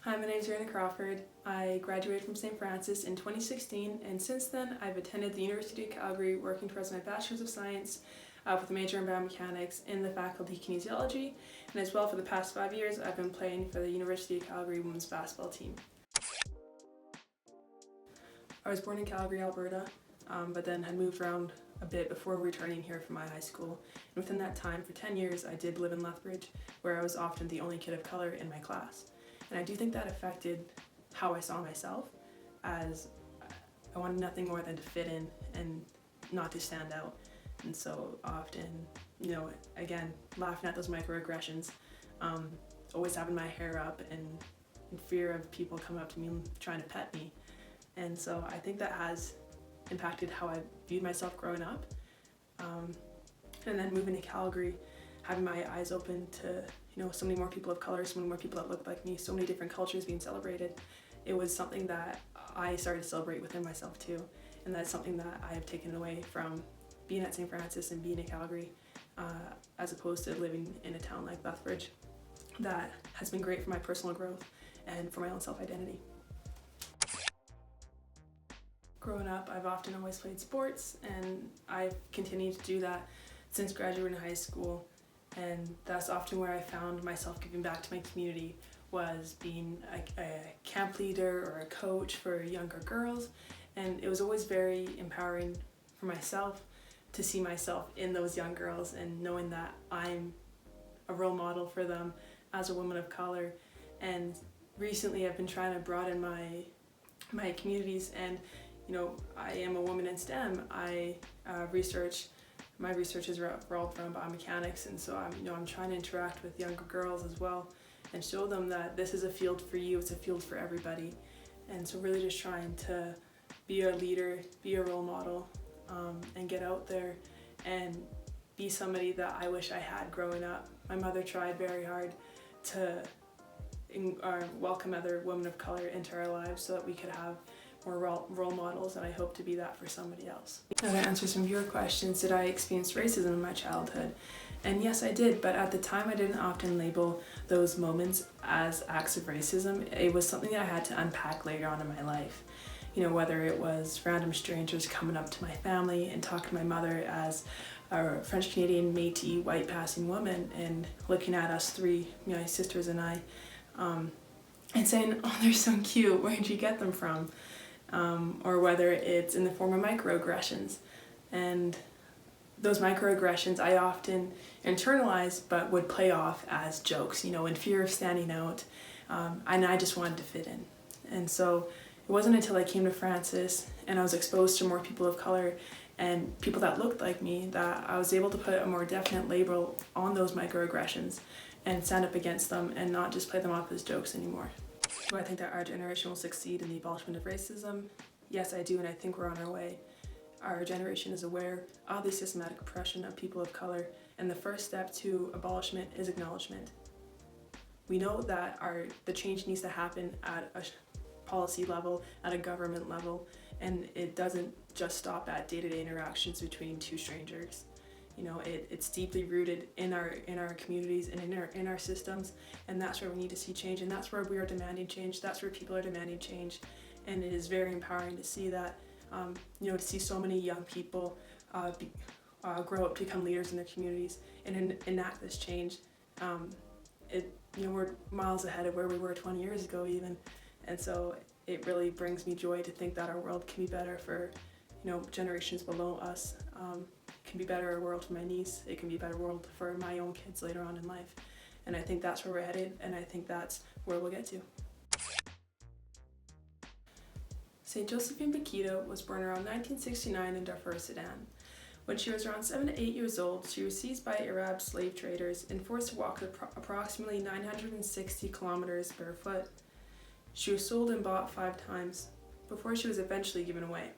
Hi, my name is Reyna Crawford. I graduated from St. Francis in 2016, and since then I've attended the University of Calgary working towards my Bachelor of Science with a major in Biomechanics in the Faculty of Kinesiology, and as well for the past 5 years I've been playing for the University of Calgary women's basketball team. I was born in Calgary, Alberta, but then had moved around a bit before returning here for my high school. And within that time, for 10 years, I did live in Lethbridge, where I was often the only kid of color in my class. And I do think that affected how I saw myself, as I wanted nothing more than to fit in and not to stand out. And so often, again, laughing at those microaggressions, always having my hair up and in fear of people coming up to me and trying to pet me. And so I think that has impacted how I viewed myself growing up. And then moving to Calgary, having my eyes open to so many more people of color, so many more people that look like me, so many different cultures being celebrated. It was something that I started to celebrate within myself too. And that's something that I have taken away from being at St. Francis and being in Calgary, as opposed to living in a town like Lethbridge. That has been great for my personal growth and for my own self-identity. Growing up, I've often always played sports, and I've continued to do that since graduating high school. And that's often where I found myself giving back to my community, was being a camp leader or a coach for younger girls. And it was always very empowering for myself to see myself in those young girls and knowing that I'm a role model for them as a woman of color. And recently I've been trying to broaden my communities, and I am a woman in STEM. My research is revolved around biomechanics, and so I'm trying to interact with younger girls as well and show them that this is a field for you, it's a field for everybody. And so really just trying to be a leader, be a role model, and get out there and be somebody that I wish I had growing up. My mother tried very hard to welcome other women of color into our lives so that we could have more role models, and I hope to be that for somebody else. Now, to answer some of your questions, did I experience racism in my childhood? And yes, I did, but at the time I didn't often label those moments as acts of racism. It was something that I had to unpack later on in my life. Whether it was random strangers coming up to my family and talking to my mother as a French-Canadian Métis white passing woman and looking at us three, my sisters and I, and saying, "Oh, they're so cute, where'd you get them from?" Or whether it's in the form of microaggressions. And those microaggressions I often internalized but would play off as jokes, in fear of standing out, and I just wanted to fit in. And so it wasn't until I came to Francis and I was exposed to more people of color and people that looked like me that I was able to put a more definite label on those microaggressions and stand up against them and not just play them off as jokes anymore. Do I think that our generation will succeed in the abolishment of racism? Yes, I do, and I think we're on our way. Our generation is aware of the systematic oppression of people of color, and the first step to abolishment is acknowledgement. We know that the change needs to happen at a policy level, at a government level, and it doesn't just stop at day-to-day interactions between two strangers. It's deeply rooted in our communities and in our systems, and that's where we need to see change, and that's where we are demanding change. That's where people are demanding change, and it is very empowering to see that. To see so many young people grow up to become leaders in their communities and enact this change. We're miles ahead of where we were 20 years ago even, and so it really brings me joy to think that our world can be better for generations below us. It can be better world for my niece, it can be a better world for my own kids later on in life. And I think that's where we're headed, and I think that's where we'll get to. St. Josephine Bakita was born around 1969 in Darfur, Sudan. When she was around 7 to 8 years old, she was seized by Arab slave traders and forced to walk approximately 960 kilometers barefoot. She was sold and bought 5 times before she was eventually given away.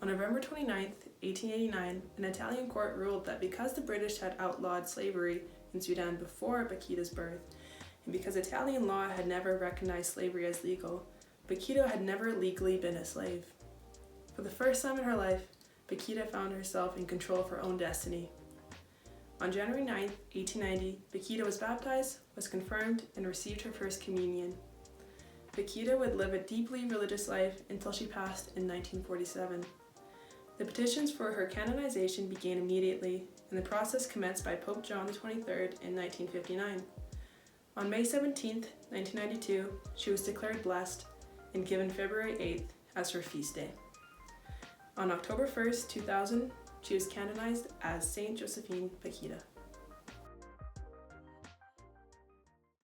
On November 29, 1889, an Italian court ruled that because the British had outlawed slavery in Sudan before Bakita's birth, and because Italian law had never recognized slavery as legal, Bakita had never legally been a slave. For the first time in her life, Bakita found herself in control of her own destiny. On January 9, 1890, Bakita was baptized, was confirmed, and received her first communion. Paquita would live a deeply religious life until she passed in 1947. The petitions for her canonization began immediately, and the process commenced by Pope John XXIII in 1959. On May 17, 1992, she was declared blessed and given February 8th as her feast day. On October 1st, 2000, she was canonized as Saint Josephine Paquita.